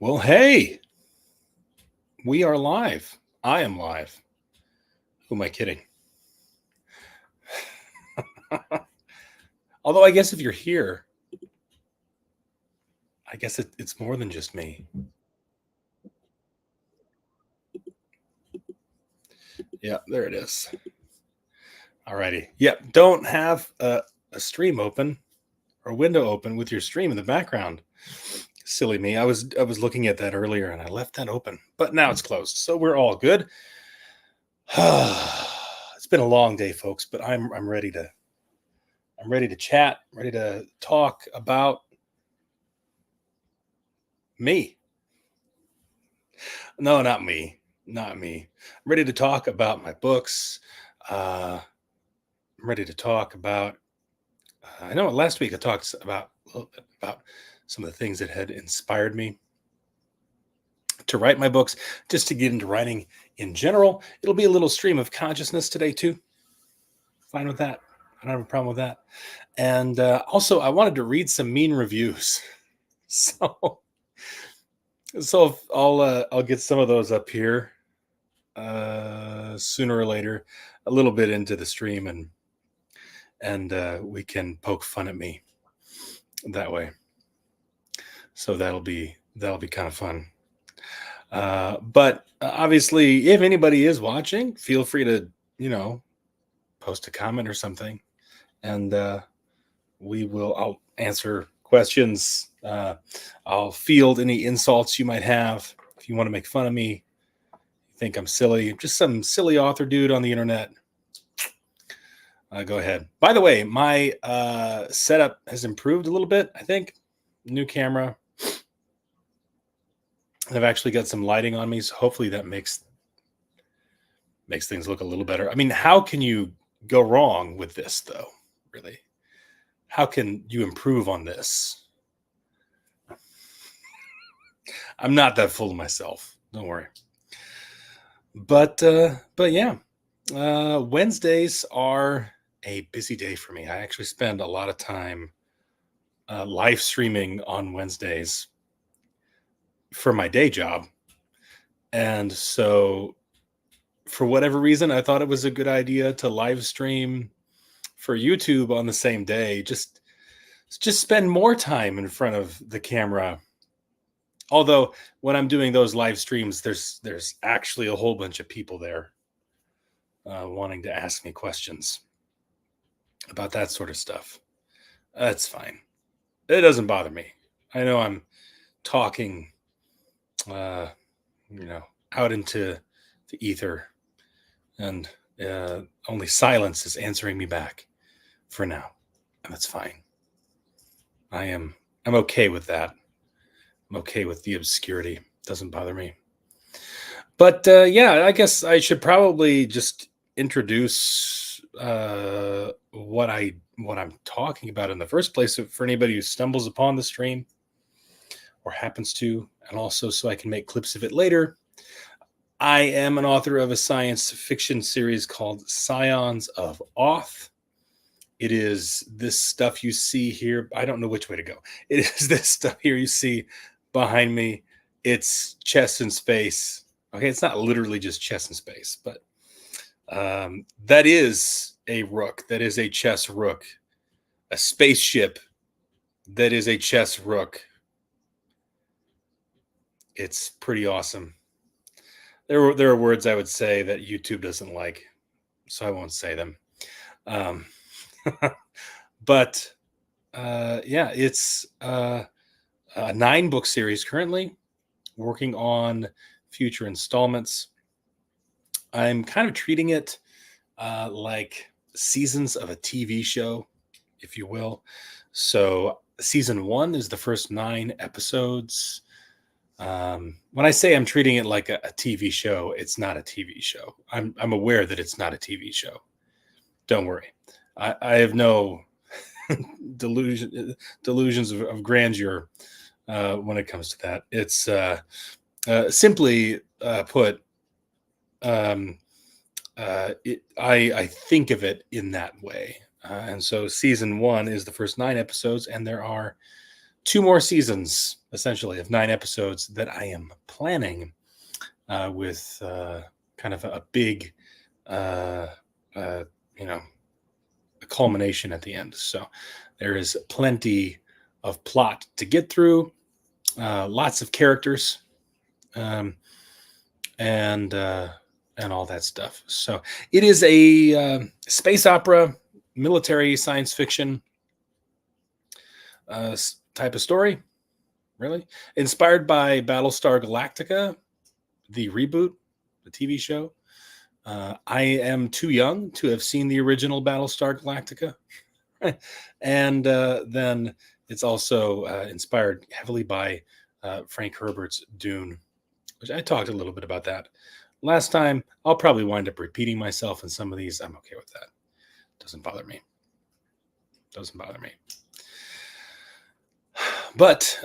Well, hey, we are live. I am live. Who am I kidding? Although I guess if you're here, I guess it's more than just me. Yeah, there it is. Alrighty. Yep. Don't have a stream open or a window open with your stream in the background. Silly me. I was looking at that earlier and I left that open, but now it's closed, so we're all good. It's been a long day, folks, but I'm ready to chat, ready to talk about me. No, not me. Not me. I'm ready to talk about my books. I'm ready to talk about. I know last week I talked about a little bit about some of the things that had inspired me to write my books, just to get into writing in general. It'll be a little stream of consciousness today too. Fine with that. I don't have a problem with that. And also, I wanted to read some mean reviews. So, I'll get some of those up here sooner or later, a little bit into the stream, and we can poke fun at me that way. So that'll be kind of fun. But obviously, if anybody is watching, feel free to post a comment or something, and I'll answer questions. I'll field any insults you might have. If you want to make fun of me, think I'm silly, just some silly author dude on the internet, go ahead. By the way, my setup has improved a little bit. I think new camera. I've actually got some lighting on me, so hopefully that makes things look a little better. I mean, how can you go wrong with this, though? Really, how can you improve on this? I'm not that full of myself. Don't worry. But yeah, Wednesdays are a busy day for me. I actually spend a lot of time live streaming on Wednesdays for my day job. And so for whatever reason, I thought it was a good idea to live stream for YouTube on the same day. Just spend more time in front of the camera. Although when I'm doing those live streams, there's actually a whole bunch of people there wanting to ask me questions about that sort of stuff. That's fine. It doesn't bother me. I know I'm talking, out into the ether, and only silence is answering me back for now, and that's fine. I'm okay with that. I'm okay with the obscurity. Doesn't bother me. But yeah, I guess I should probably just introduce what I'm talking about in the first place for anybody who stumbles upon the stream or happens to, and also so I can make clips of it later. I am an author of a science fiction series called Scions of Oth. It is this stuff you see here. I don't know which way to go. It is this stuff here you see behind me. It's chess in space. Okay, it's not literally just chess in space, but that is a rook. That is a chess rook. A spaceship that is a chess rook. It's pretty awesome. There are words I would say that YouTube doesn't like, so I won't say them. But yeah, it's a 9-book series currently, working on future installments. I'm kind of treating it like seasons of a TV show, if you will. So season 1 is the first 9 episodes. When I say I'm treating it like a TV show, it's not a TV show. I'm aware that it's not a TV show. Don't worry. I have no delusions of grandeur when it comes to that. It's simply put, I think of it in that way. And so season 1 is the first 9 episodes, and there are 2 more seasons, essentially, of 9 episodes that I am planning with kind of a big, uh, uh, you know, a culmination at the end. So there is plenty of plot to get through, lots of characters, um, and all that stuff. So it is a space opera, military science fiction type of story. Really inspired by Battlestar Galactica, the reboot, the TV show. I am too young to have seen the original Battlestar Galactica. And then it's also inspired heavily by Frank Herbert's Dune, which I talked a little bit about that last time. I'll probably wind up repeating myself in some of these. I'm okay with that. Doesn't bother me. Doesn't bother me. But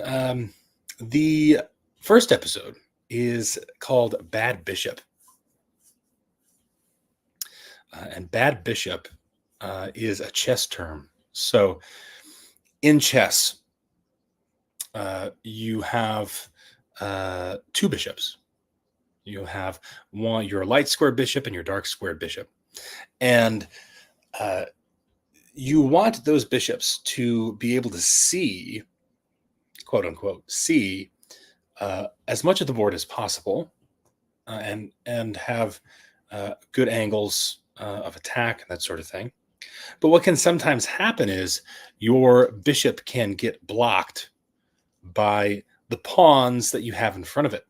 the first episode is called Bad Bishop. And Bad Bishop is a chess term. So in chess, you have 2 bishops. You have one, your light square bishop and your dark square bishop. And you want those bishops to be able to see, quote unquote, see as much of the board as possible, and have good angles of attack and that sort of thing. But what can sometimes happen is your bishop can get blocked by the pawns that you have in front of it.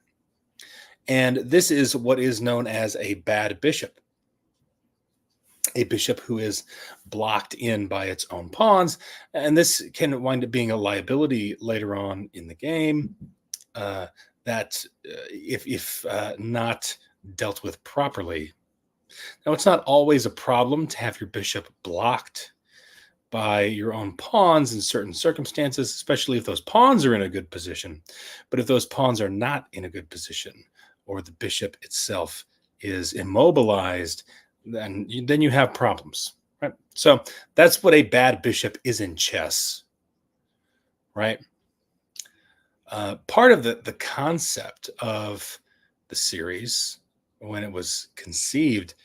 And this is what is known as a bad bishop. A bishop who is blocked in by its own pawns. And this can wind up being a liability later on in the game that if not dealt with properly. Now, it's not always a problem to have your bishop blocked by your own pawns in certain circumstances, especially if those pawns are in a good position. But if those pawns are not in a good position, or the bishop itself is immobilized, then you have problems, right? So that's what a bad bishop is in chess, right? Part of the concept of the series when it was conceived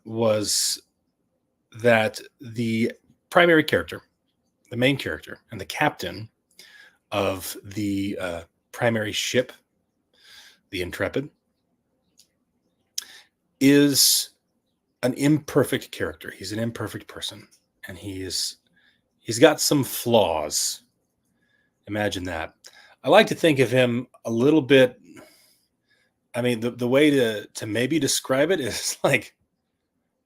was that the primary character, the main character, and the captain of the primary ship, the Intrepid, is an imperfect character. He's an imperfect person, and he's got some flaws. Imagine that. I like to think of him a little bit. I mean, the way to maybe describe it is like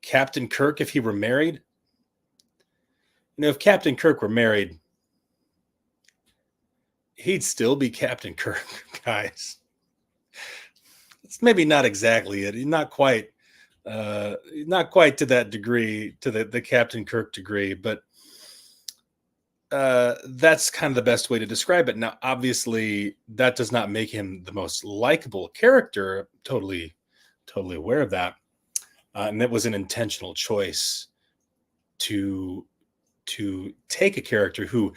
Captain Kirk if he were married. You know, if Captain Kirk were married, he'd still be Captain Kirk, guys. It's maybe not exactly it. Not quite to that degree, to the Captain Kirk degree, but that's kind of the best way to describe it. Now, obviously, that does not make him the most likable character. Totally aware of that. And that was an intentional choice to take a character who,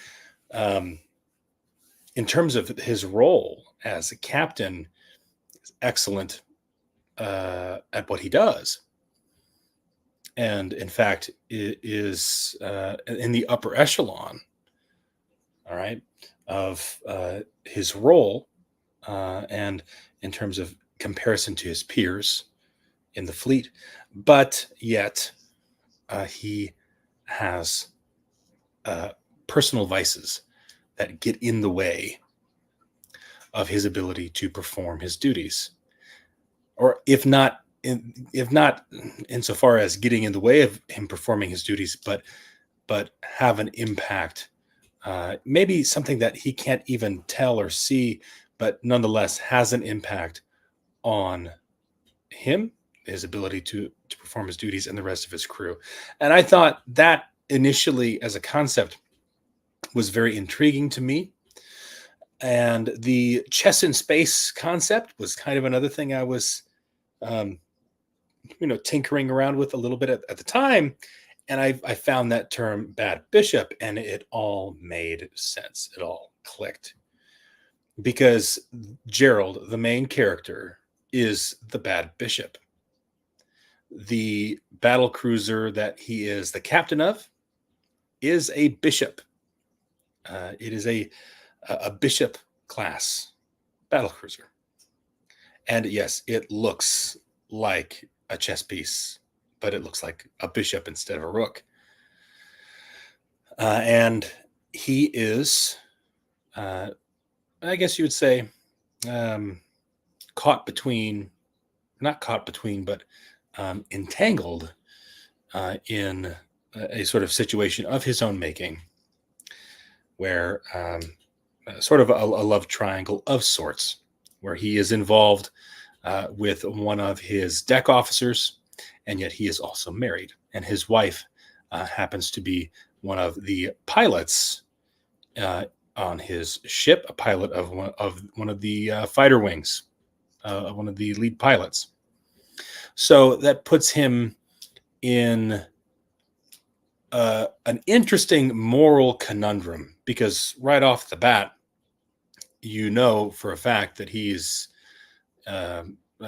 in terms of his role as a captain, is excellent at what he does. And in fact, it is in the upper echelon, all right, of his role, and in terms of comparison to his peers in the fleet. But yet, he has personal vices that get in the way of his ability to perform his duties, or if not insofar as getting in the way of him performing his duties, but have an impact, maybe something that he can't even tell or see, but nonetheless has an impact on him, his ability to perform his duties, and the rest of his crew. And I thought that initially, as a concept, was very intriguing to me. And the chess in space concept was kind of another thing I was, tinkering around with a little bit at the time. And I found that term bad bishop, and it all made sense. It all clicked because Gerald, the main character, is the bad bishop. The battle cruiser that he is the captain of is a bishop. It is a bishop class battle cruiser. And yes, it looks like a chess piece, but it looks like a bishop instead of a rook. And he is, I guess you would say, caught between, not caught between, but entangled in a sort of situation of his own making, where sort of a love triangle of sorts, where he is involved with one of his deck officers, and yet he is also married, and his wife happens to be one of the pilots on his ship, a pilot of one of the fighter wings, one of the lead pilots. So that puts him in an interesting moral conundrum, because right off the bat, you know for a fact that he's a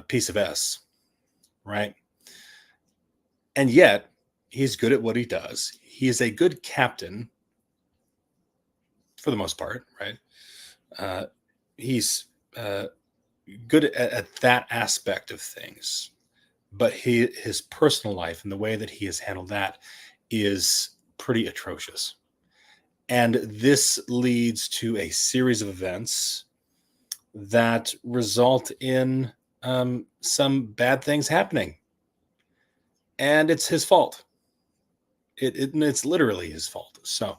piece of S, right? And yet he's good at what he does. He is a good captain for the most part, right? He's good at that aspect of things, but his personal life and the way that he has handled that is pretty atrocious. And this leads to a series of events that result in some bad things happening. And it's his fault. It's literally his fault. So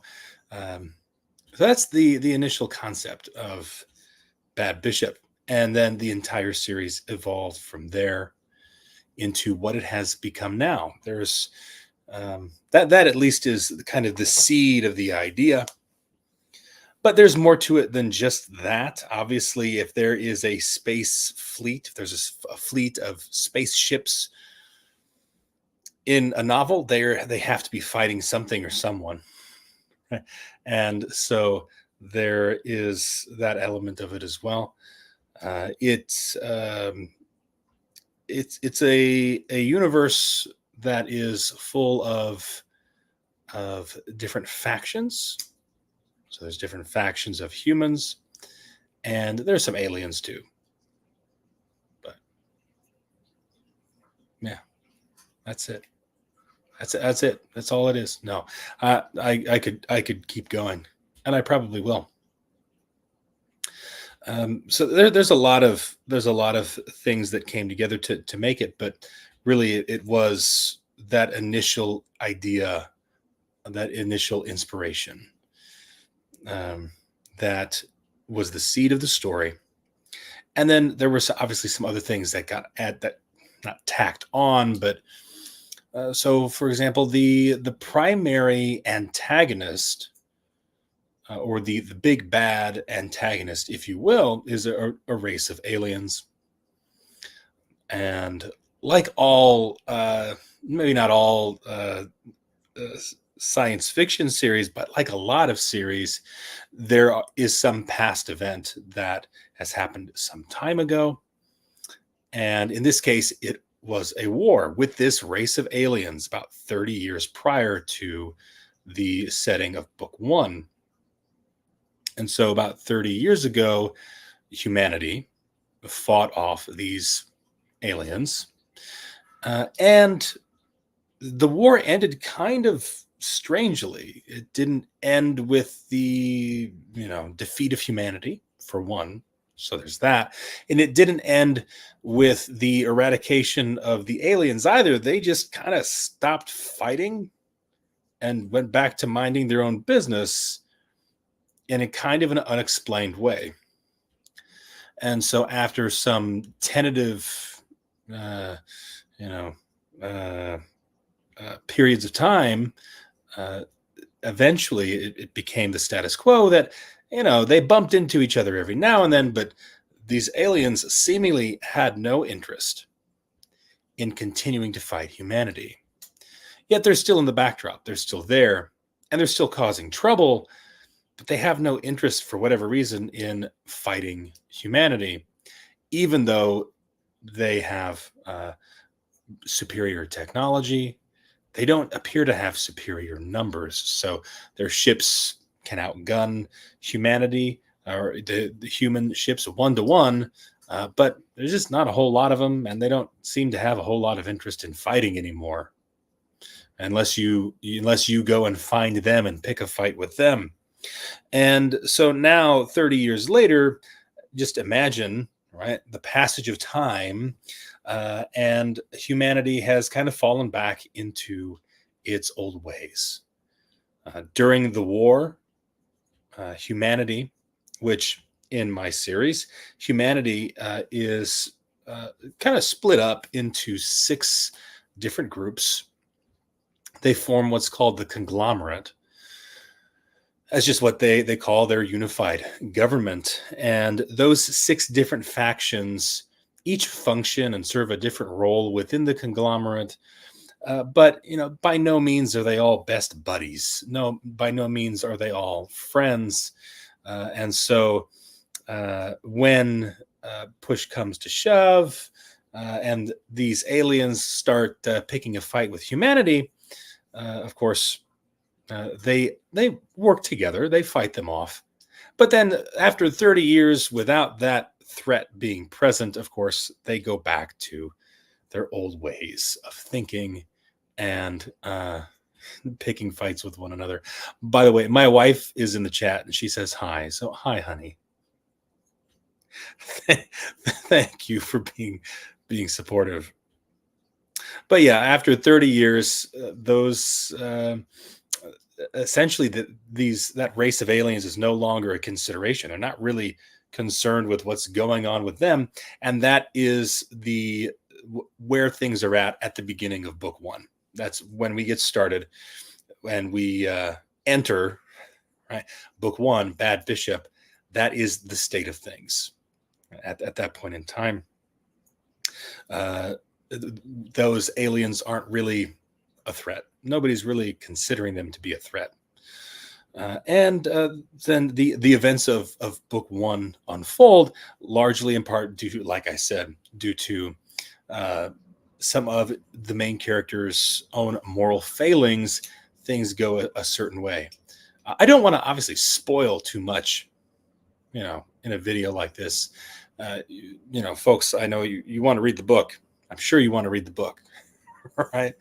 that's the initial concept of Bad Bishop. And then the entire series evolved from there into what it has become now. There's that at least is kind of the seed of the idea. But there's more to it than just that. Obviously, if there is a space fleet, if there's a fleet of spaceships in a novel, they have to be fighting something or someone. And so there is that element of it as well. It's a universe that is full of different factions. So there's different factions of humans, and there's some aliens too. But yeah, that's it. That's it. That's all it is. No, I could keep going, and I probably will. So there's a lot of things that came together to make it, but really it was that initial idea, that initial inspiration, that was the seed of the story. And then there were obviously some other things that got not tacked on, but so for example, the primary antagonist, or the big bad antagonist, if you will, is a race of aliens. And like all, maybe not all science fiction series, but like a lot of series, there is some past event that has happened some time ago. And in this case, it was a war with this race of aliens about 30 years prior to the setting of book one. And so about 30 years ago, humanity fought off these aliens. And the war ended kind of strangely. It didn't end with the, defeat of humanity, for one. So there's that. And it didn't end with the eradication of the aliens either. They just kind of stopped fighting and went back to minding their own business in a kind of an unexplained way. And so after some tentative, periods of time, eventually it became the status quo that, they bumped into each other every now and then, but these aliens seemingly had no interest in continuing to fight humanity. Yet they're still in the backdrop. They're still there, and they're still causing trouble, but they have no interest for whatever reason in fighting humanity, even though they have superior technology. They don't appear to have superior numbers, so their ships can outgun humanity, or the human ships 1 to 1. But there's just not a whole lot of them, and they don't seem to have a whole lot of interest in fighting anymore, unless you go and find them and pick a fight with them. And so now, 30 years later, just imagine, right, the passage of time, and humanity has kind of fallen back into its old ways. During the war, humanity, which in my series, humanity is kind of split up into 6 different groups. They form what's called the conglomerate. That's just what they call their unified government. And those 6 different factions each function and serve a different role within the conglomerate. But by no means are they all best buddies. No, by no means are they all friends. And so when push comes to shove, and these aliens start picking a fight with humanity, of course, they work together. They fight them off. But then after 30 years without that threat being present, of course, they go back to their old ways of thinking and picking fights with one another. By the way, my wife is in the chat and she says hi. So hi, honey. Thank you for being supportive. But yeah, after 30 years, those essentially that race of aliens is no longer a consideration. They're not really concerned with what's going on with them, and that is where things are at the beginning of book 1. That's when we get started, and we enter, right, book 1, Bad Bishop. That is the state of things at that point in time. Those aliens aren't really a threat. Nobody's really considering them to be a threat. And then the events of book 1 unfold, largely in part due to, like I said, due to some of the main characters' own moral failings. Things go a certain way. I don't want to obviously spoil too much, in a video like this. Folks, I know you want to read the book. I'm sure you want to read the book, right?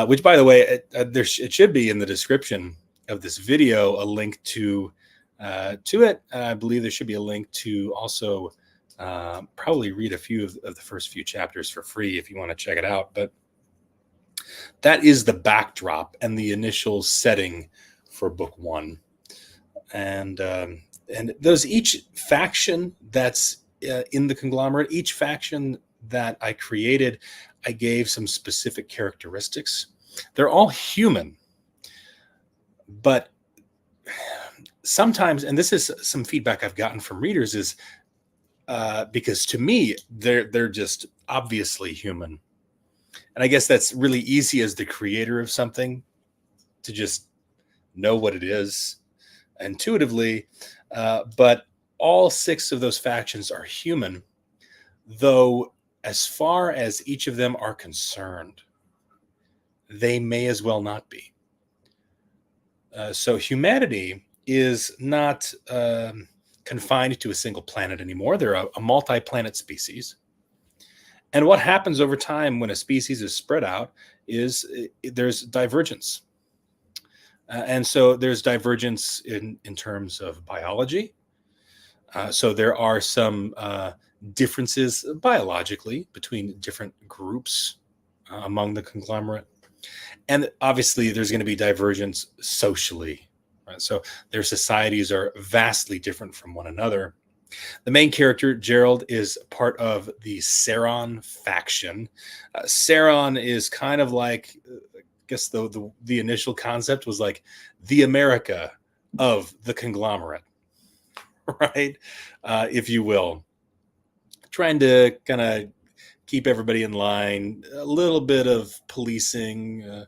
Which, by the way, it should be in the description of this video, a link to it. I believe there should be a link to also probably read a few of the first few chapters for free if you want to check it out. But that is the backdrop and the initial setting for book 1. And those, each faction that's in the conglomerate, each faction that I created, I gave some specific characteristics. They're all human, but sometimes, and this is some feedback I've gotten from readers, is because to me they're just obviously human, and I guess that's really easy as the creator of something to just know what it is intuitively. But all 6 of those factions are human, though as far as each of them are concerned, they may as well not be. So humanity is not confined to a single planet anymore. They're a multi-planet species. And what happens over time when a species is spread out is there's divergence. And so there's divergence in terms of biology. So there are some differences biologically between different groups among the conglomerate. And obviously there's going to be divergence socially, right? So their societies are vastly different from one another. The main character, Gerald, is part of the Sauron faction. Sauron is kind of like, I guess the initial concept was like the America of the conglomerate, right? If you will. Trying to kind of keep everybody in line, a little bit of policing,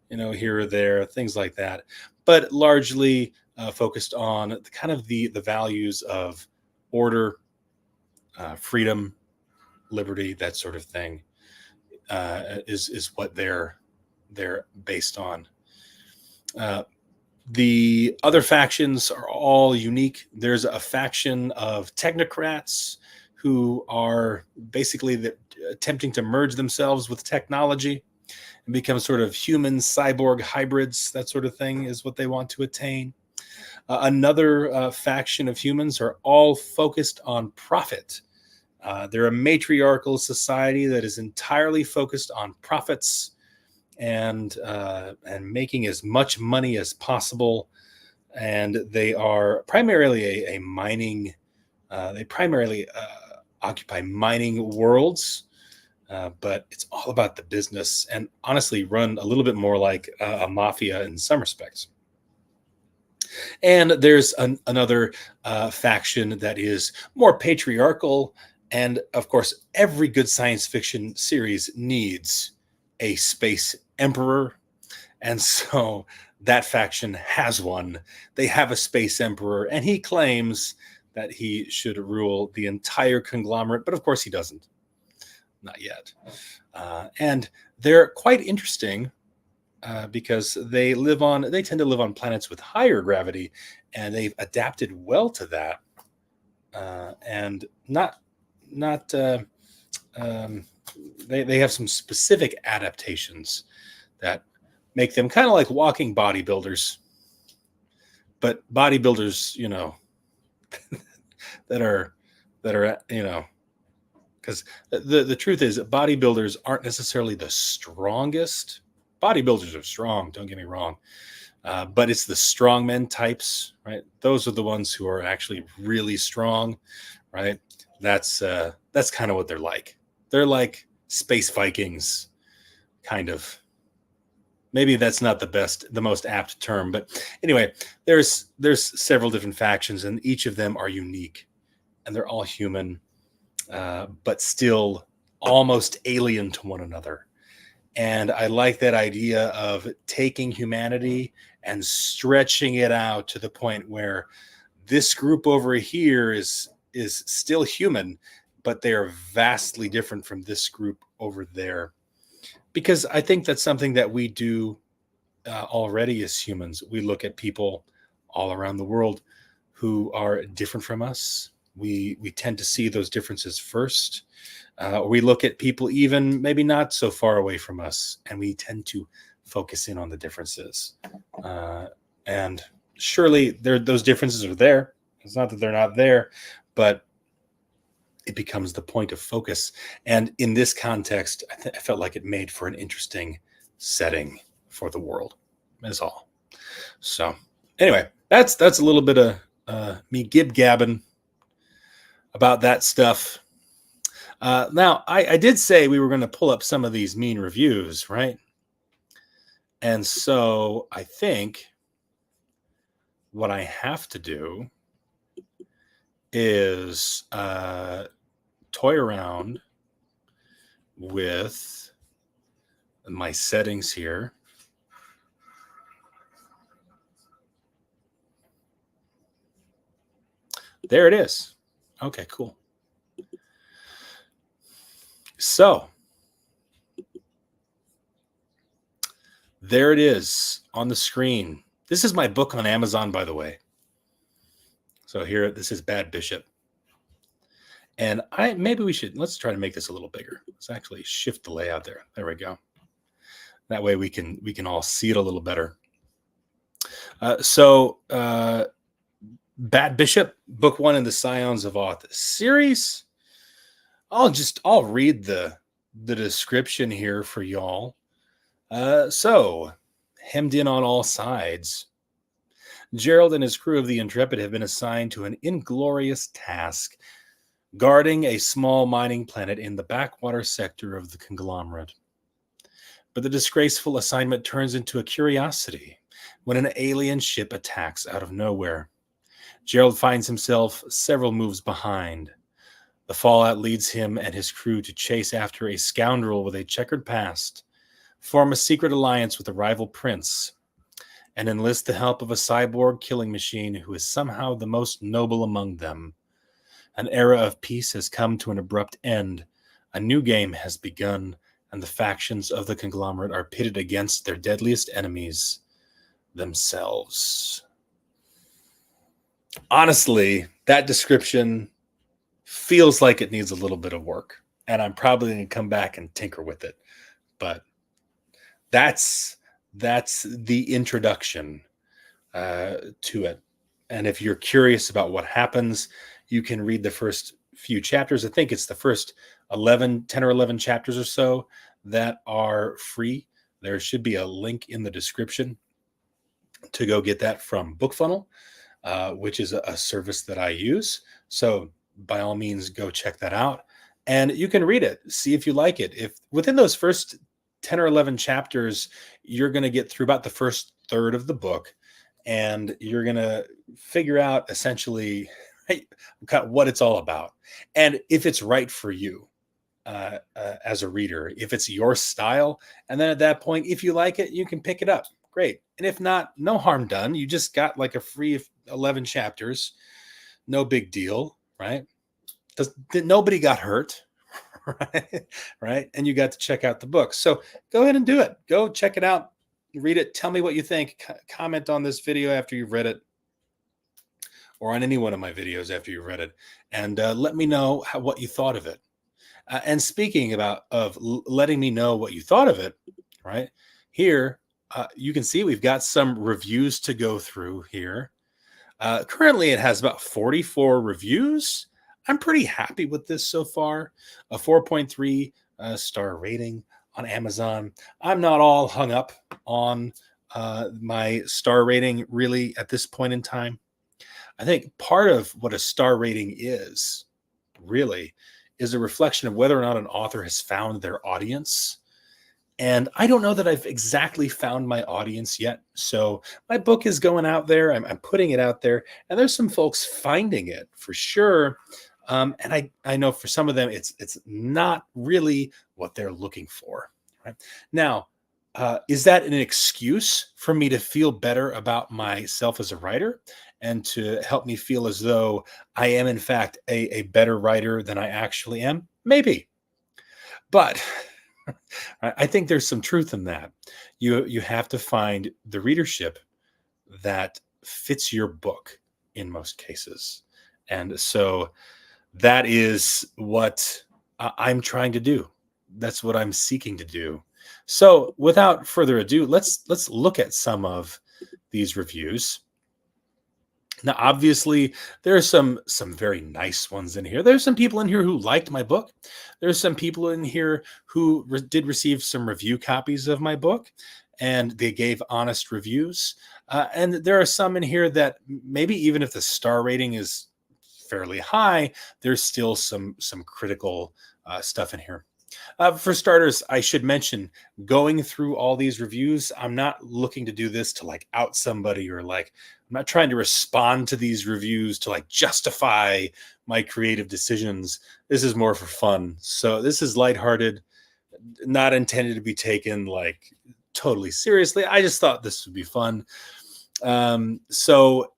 here or there, things like that, but largely focused on kind of the values of order, freedom, liberty, that sort of thing, is what they're based on. Uh, the other factions are all unique. There's a faction of technocrats who are basically attempting to merge themselves with technology and become sort of human cyborg hybrids. That sort of thing is what they want to attain. Another faction of humans are all focused on profit. They're a matriarchal society that is entirely focused on profits and making as much money as possible. And they are primarily a mining. They primarily occupy mining worlds, but it's all about the business, and honestly run a little bit more like a mafia in some respects. And there's another faction that is more patriarchal. And of course, every good science fiction series needs a space emperor. And so that faction has one. They have a space emperor, and he claims that he should rule the entire conglomerate. But of course, he doesn't. Not yet. And they're quite interesting because they tend to live on planets with higher gravity, and they've adapted well to that, and not they have some specific adaptations that make them kind of like walking bodybuilders, but bodybuilders, that are because the truth is that bodybuilders aren't necessarily the strongest. Bodybuilders are strong, don't get me wrong, but it's the strongmen types, right? Those are the ones who are actually really strong, right? That's kind of what they're like. They're like space Vikings, kind of. Maybe that's not the most apt term, but anyway, there's several different factions, and each of them are unique, and they're all human, but still almost alien to one another. And I like that idea of taking humanity and stretching it out to the point where this group over here is still human, but they are vastly different from this group over there. Because I think that's something that we do already as humans. We look at people all around the world who are different from us. We tend to see those differences first. We look at people even maybe not so far away from us, and we tend to focus in on the differences. And surely those differences are there. It's not that they're not there, but it becomes the point of focus. And in this context, I felt like it made for an interesting setting for the world. That's all. So anyway, that's a little bit of me gib-gabbing about that stuff. Now, I did say we were going to pull up some of these mean reviews, right? And so I think what I have to do is toy around with my settings here. There it is. Okay, cool. So there it is on the screen. This is my book on Amazon, by the way. So here, this is Bad Bishop. And let's try to make this a little bigger. Let's actually shift the layout there. There we go. That way we can all see it a little better. Bad Bishop, book 1 in the Scions of Oth series. I'll read the description here for y'all. So, hemmed in on all sides, Gerald and his crew of the Intrepid have been assigned to an inglorious task, guarding a small mining planet in the backwater sector of the conglomerate. But the disgraceful assignment turns into a curiosity when an alien ship attacks out of nowhere. Gerald finds himself several moves behind. The fallout leads him and his crew to chase after a scoundrel with a checkered past, form a secret alliance with a rival prince, and enlist the help of a cyborg killing machine who is somehow the most noble among them. An era of peace has come to an abrupt end. A new game has begun, and the factions of the conglomerate are pitted against their deadliest enemies, themselves. Honestly, that description feels like it needs a little bit of work, and I'm probably going to come back and tinker with it. But that's the introduction to it. And if you're curious about what happens, you can read the first few chapters. I think it's the first 10 or 11 chapters or so that are free. There should be a link in the description to go get that from BookFunnel, which is a service that I use. So by all means, go check that out. And you can read it, see if you like it. If within those first 10 or 11 chapters, you're going to get through about the first third of the book, and you're going to figure out essentially what it's all about. And if it's right for you as a reader, if it's your style. And then at that point, if you like it, you can pick it up. Great. And if not, no harm done. You just got like a free 11 chapters. No big deal, right? Nobody got hurt, right? And you got to check out the book. So go ahead and do it. Go check it out. Read it. Tell me what you think. Comment on this video after you've read it, or on any one of my videos after you've read it. And let me know what you thought of it. And speaking of letting me know what you thought of it, right? Here, you can see we've got some reviews to go through here. Currently, it has about 44 reviews. I'm pretty happy with this so far. A 4.3 star rating on Amazon. I'm not all hung up on my star rating really at this point in time. I think part of what a star rating is really is a reflection of whether or not an author has found their audience. And I don't know that I've exactly found my audience yet. So my book is going out there. I'm putting it out there, and there's some folks finding it for sure. And I know for some of them, it's not really what they're looking for. Right now, is that an excuse for me to feel better about myself as a writer and to help me feel as though I am, in fact, a better writer than I actually am? Maybe. But I think there's some truth in that. You have to find the readership that fits your book in most cases. And so that is what I'm trying to do. That's what I'm seeking to do. So without further ado, let's look at some of these reviews. Now, obviously, there are some very nice ones in here. There's some people in here who liked my book. There's some people in here who did receive some review copies of my book, and they gave honest reviews. And there are some in here that maybe even if the star rating is fairly high, there's still some critical stuff in here. For starters, I should mention, going through all these reviews, I'm not looking to do this to like out somebody, or like I'm not trying to respond to these reviews to like justify my creative decisions. This is more for fun. So this is lighthearted, not intended to be taken like totally seriously. I just thought this would be fun. So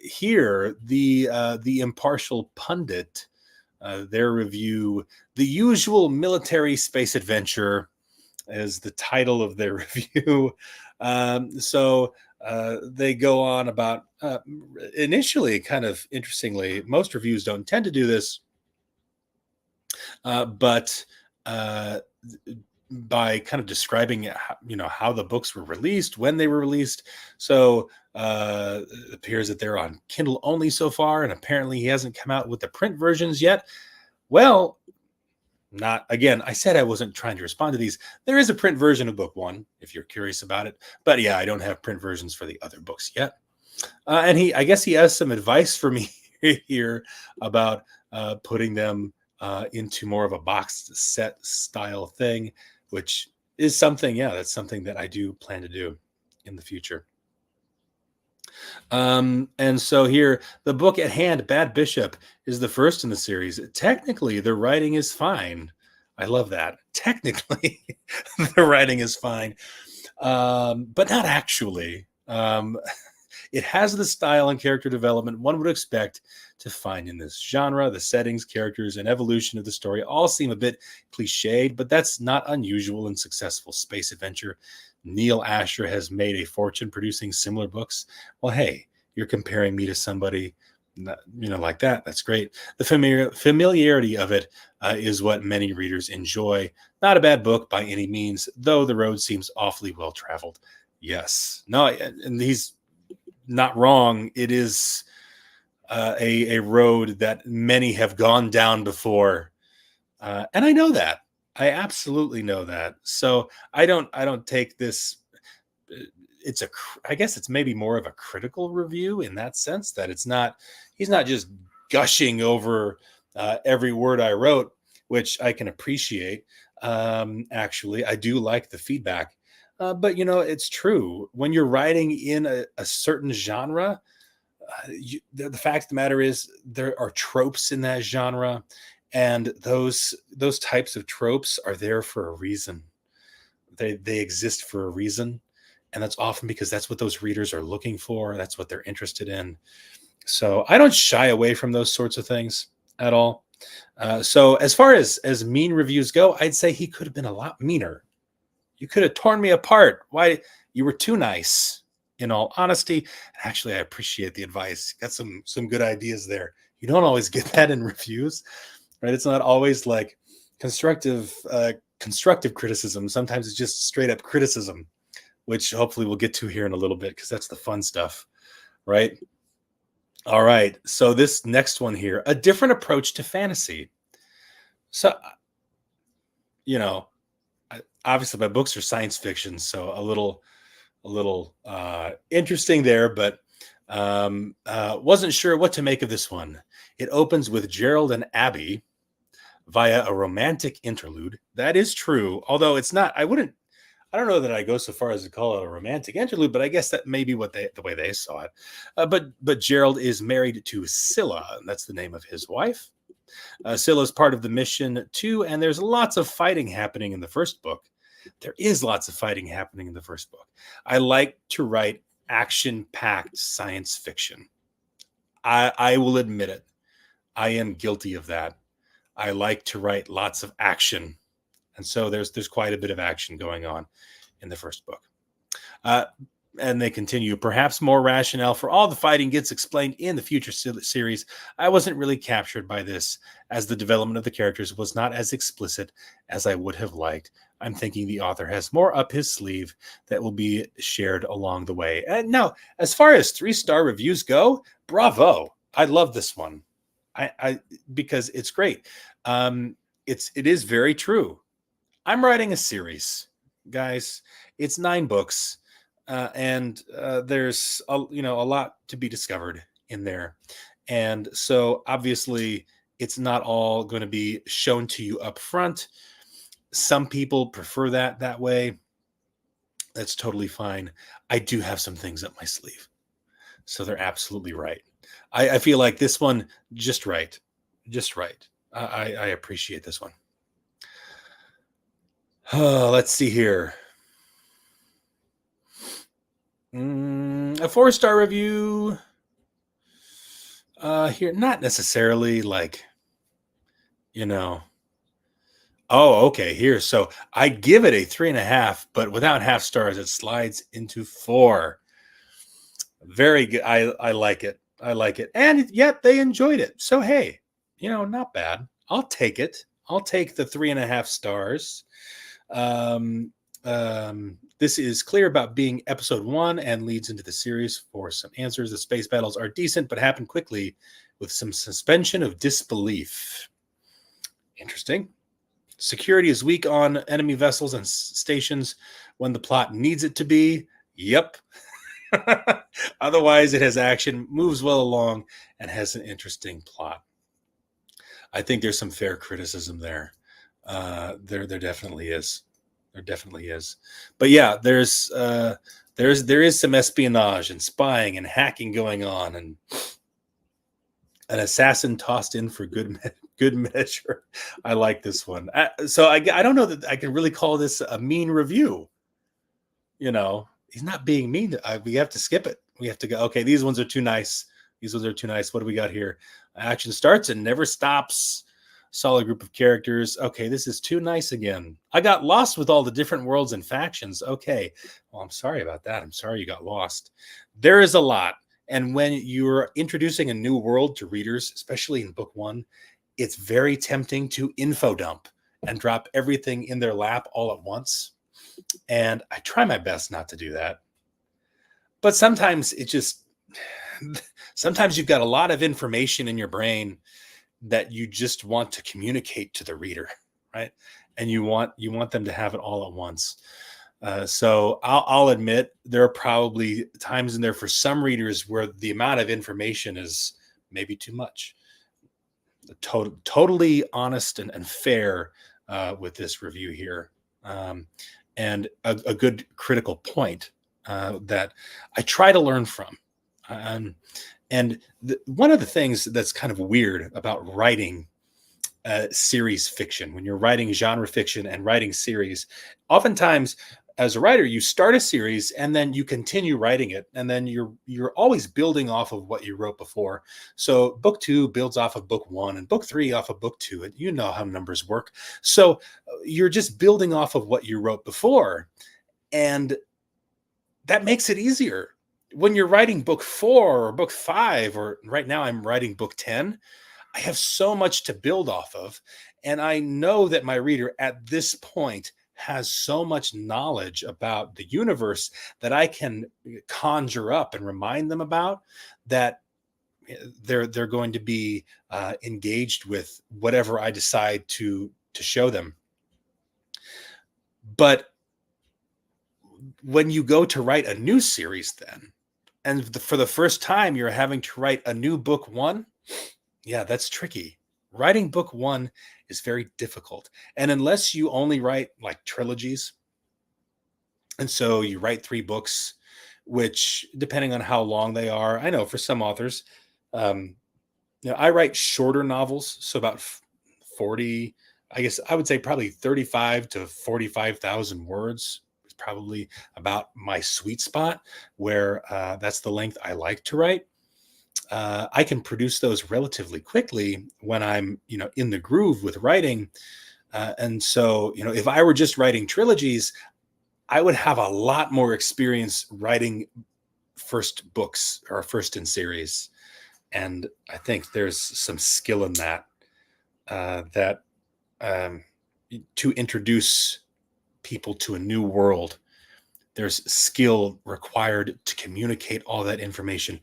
here, the Impartial Pundit, their review, "The Usual Military Space Adventure," is the title of their review. So they go on about, initially, kind of interestingly, most reviews don't tend to do this, but by kind of describing how the books were released, when they were released. So it appears that they're on Kindle only so far, and apparently he hasn't come out with the print versions yet. Well, not again. I said I wasn't trying to respond to these. There is a print version of book one, if you're curious about it. But yeah, I don't have print versions for the other books yet. And I guess he has some advice for me here about putting them into more of a boxed set style thing, which is something, that's something that I do plan to do in the future. And so here, the book at hand, Bad Bishop, is the first in the series. Technically, the writing is fine. I love that. Technically, the writing is fine, but not actually. It has the style and character development one would expect to find in this genre. The settings, characters, and evolution of the story all seem a bit cliched, but that's not unusual in successful space adventure. Neil Asher has made a fortune producing similar books. Well, hey, you're comparing me to somebody, like that. That's great. The familiarity of it is what many readers enjoy. Not a bad book by any means, though the road seems awfully well traveled. Yes. No, and he's not wrong. It is a road that many have gone down before, and I know that. I absolutely know that. So I don't take this. I guess it's maybe more of a critical review in that sense, that he's not just gushing over every word I wrote, which I can appreciate. Actually, I do like the feedback. But it's true when you're writing in a certain genre. The fact of the matter is there are tropes in that genre, and those types of tropes are there for a reason. They exist for a reason, and that's often because that's what those readers are looking for. That's what they're interested in. So I don't shy away from those sorts of things at all. So as far as mean reviews go, I'd say he could have been a lot meaner. You could have torn me apart. Why? You were too nice. In all honesty, actually, I appreciate the advice. Got some good ideas there. You don't always get that in reviews, right? It's not always like constructive criticism. Sometimes it's just straight up criticism, which hopefully we'll get to here in a little bit because that's the fun stuff, right? All right. So this next one here, a different approach to fantasy. So, obviously my books are science fiction, so a little interesting there, but wasn't sure what to make of this one. It opens with Gerald and Abby via a romantic interlude. That is true, although it's not. I don't know that I go so far as to call it a romantic interlude, but I guess that may be the way they saw it. But Gerald is married to Scylla, and that's the name of his wife. Scylla is part of the mission too, and there's lots of fighting happening in the first book. There is lots of fighting happening in the first book. I like to write action-packed science fiction. I will admit it. I am guilty of that. I like to write lots of action. And so there's quite a bit of action going on in the first book. And they continue, perhaps more rationale for all the fighting gets explained in the future series. I wasn't really captured by this, as the development of the characters was not as explicit as I would have liked. I'm thinking the author has more up his sleeve that will be shared along the way. And now, as far as 3-star reviews go, bravo. I love this one. Because it's great. It is very true. I'm writing a series, guys. It's 9 books. And there's a lot to be discovered in there, and so obviously it's not all going to be shown to you up front. Some people prefer that way. That's totally fine. I do have some things up my sleeve, so they're absolutely right. I feel like this one just right. I appreciate this one. Let's see here. A 4-star review here, not necessarily like, oh, okay, here. So I give it a 3.5, but without half stars, it slides into 4. Very good. I like it. And yet they enjoyed it. So, hey, not bad. I'll take it. I'll take the 3.5 stars. This is clear about being episode 1 and leads into the series for some answers. The space battles are decent, but happen quickly with some suspension of disbelief. Interesting. Security is weak on enemy vessels and stations when the plot needs it to be. Yep. Otherwise, it has action, moves well along, and has an interesting plot. I think there's some fair criticism there. There definitely is. There definitely is. But yeah, there is some espionage and spying and hacking going on, and an assassin tossed in for good measure. I like this one. So I don't know that I can really call this a mean review. He's not being mean. We have to skip it. We have to go, okay, these ones are too nice. These ones are too nice. What do we got here? Action starts and never stops. Solid group of characters. Okay, this is too nice again. I got lost with all the different worlds and factions. Okay, well, I'm sorry about that. I'm sorry you got lost. There is a lot. And when you're introducing a new world to readers, especially in book one, it's very tempting to info dump and drop everything in their lap all at once. And I try my best not to do that. But sometimes sometimes you've got a lot of information in your brain that you just want to communicate to the reader, right? And you want them to have it all at once. So I'll admit there are probably times in there for some readers where the amount of information is maybe too much. Totally honest and fair with this review here. And a good critical point that I try to learn from. And one of the things that's kind of weird about writing series fiction, when you're writing genre fiction and writing series, oftentimes as a writer, you start a series and then you continue writing it, and then you're always building off of what you wrote before. So book two builds off of book one, and book three off of book two, and you know how numbers work. So you're just building off of what you wrote before, and that makes it easier. When you're writing book four or book five, or right now I'm writing book 10, I have so much to build off of. And I know that my reader at this point has so much knowledge about the universe that I can conjure up and remind them about, that they're going to be engaged with whatever I decide to show them. But when you go to write a new series then, and for the first time you're having to write a new book one, yeah, that's tricky. Writing book one is very difficult. And unless you only write like trilogies, and so you write 3 books, which depending on how long they are, I know for some authors, I write shorter novels, so about 40, I guess I would say probably 35 to 45,000 words is probably about my sweet spot, where that's the length I like to write. I can produce those relatively quickly when I'm, in the groove with writing. And so, if I were just writing trilogies, I would have a lot more experience writing first books or first in series. And I think there's some skill in that, to introduce people to a new world, there's skill required to communicate all that information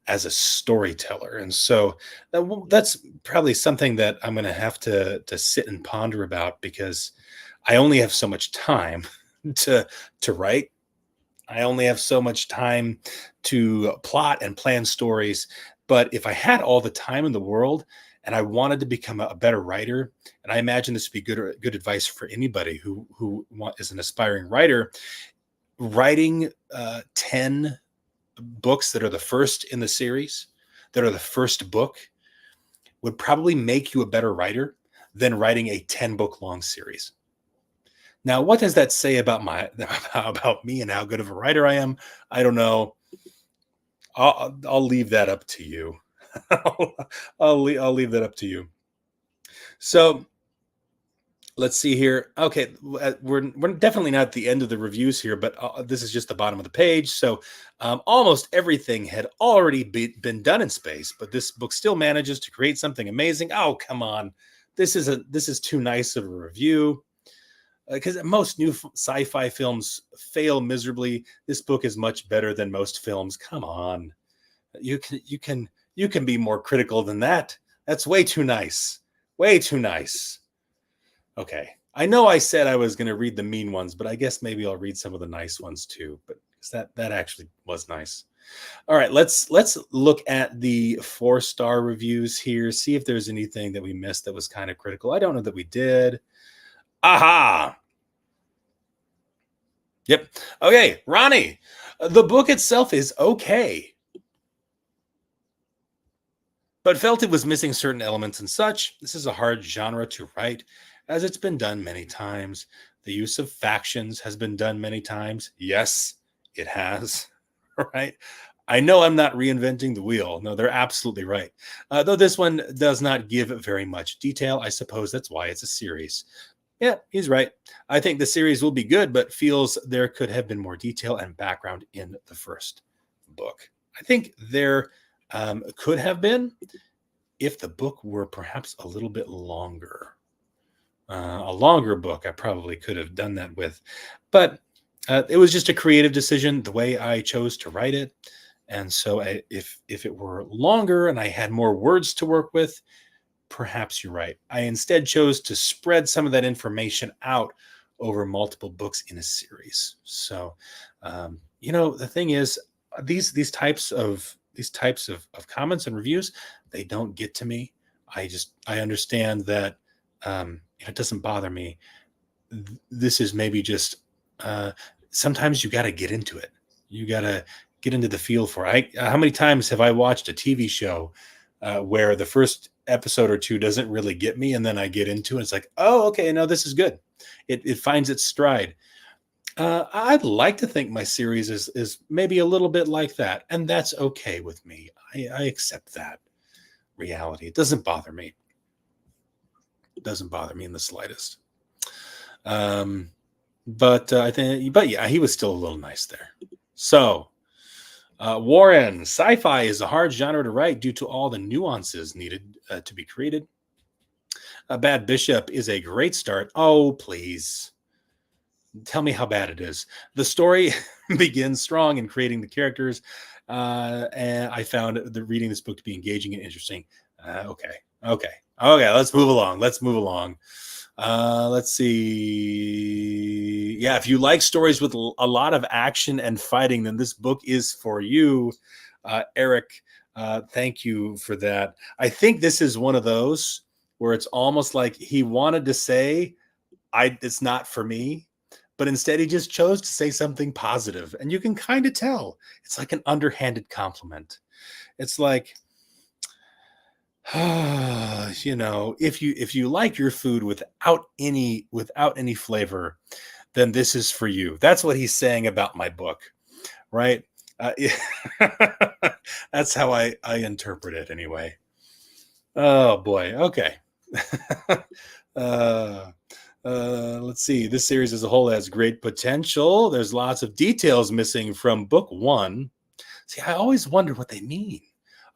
as a storyteller. And so that's probably something that I'm going to have to sit and ponder about, because I only have so much time to write. I only have so much time to plot and plan stories. But if I had all the time in the world and I wanted to become a better writer, and I imagine this would be good advice for anybody who is an aspiring writer, writing 10 books that are the first in the series, that are the first book, would probably make you a better writer than writing a 10-book long series. Now, what does that say about me and how good of a writer I am? I don't know. I'll leave that up to you. I'll leave that up to you. So let's see here. Okay, we're definitely not at the end of the reviews here, but this is just the bottom of the page. So almost everything had already been done in space, but this book still manages to create something amazing. Oh, come on. This is too nice of a review. Because most new sci-fi films fail miserably. This book is much better than most films. Come on. You can be more critical than that. That's way too nice. Way too nice. Okay. I know I said I was going to read the mean ones, but I guess maybe I'll read some of the nice ones too. But that actually was nice. All right, let's look at the 4-star reviews here. See if there's anything that we missed that was kind of critical. I don't know that we did. Aha! Yep. Okay, Ronnie. The book itself is okay, but felt it was missing certain elements and such. This is a hard genre to write, as it's been done many times. The use of factions has been done many times. Yes, it has. Right? I know I'm not reinventing the wheel. No, they're absolutely right. Though this one does not give very much detail, I suppose that's why it's a series. Yeah, he's right. I think the series will be good, but feels there could have been more detail and background in the first book. I think there could have been if the book were perhaps a little bit longer. A longer book, I probably could have done that with, but it was just a creative decision the way I chose to write it. And so, if it were longer and I had more words to work with, perhaps you're right. I instead chose to spread some of that information out over multiple books in a series. So, the thing is, these types of comments and reviews, they don't get to me. I understand that it doesn't bother me. This is maybe just uh, sometimes you got to get into it. You got to get into the feel for it. How many times have I watched a TV show where the first episode or two doesn't really get me, and then I get into it. It's like, oh, okay, no, this is good. It finds its stride. I'd like to think my series is maybe a little bit like that, and that's okay with me. I accept that reality. It doesn't bother me. It doesn't bother me in the slightest. Um, but yeah, he was still a little nice there. So, Warren, sci-fi is a hard genre to write due to all the nuances needed to be created. A Bad Bishop is a great start. Oh, please. Tell me how bad it is. The story begins strong in creating the characters, and I found reading this book to be engaging and interesting. Okay, okay, okay. Let's move along. Let's move along. Let's see. Yeah, if you like stories with a lot of action and fighting, then this book is for you, Eric. Thank you for that. I think this is one of those where it's almost like he wanted to say, It's not for me," but instead he just chose to say something positive, and you can kind of tell it's like an underhanded compliment. It's like, if you like your food without any flavor, then this is for you. That's what he's saying about my book, right? That's how I interpret it anyway. Oh boy. Okay. uh, let's see. This series as a whole has great potential. There's lots of details missing from book one. See, I always wonder what they mean.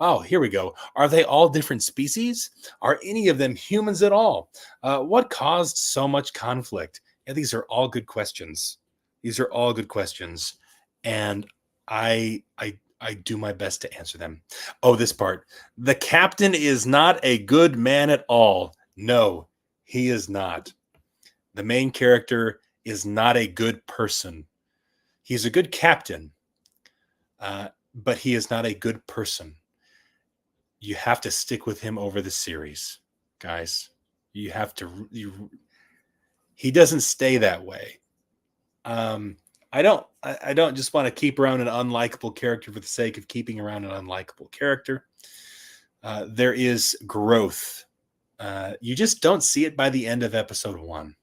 Oh, here we go. Are they all different species? Are any of them humans at all? What caused so much conflict? Yeah, these are all good questions. These are all good questions, and I do my best to answer them. Oh, this part. The captain is not a good man at all. No, he is not. The main character is not a good person. He's a good captain, but he is not a good person. You have to stick with him over the series, guys. You have to. He doesn't stay that way. I don't. I don't just want to keep around an unlikable character for the sake of keeping around an unlikable character. There is growth. You just don't see it by the end of episode one.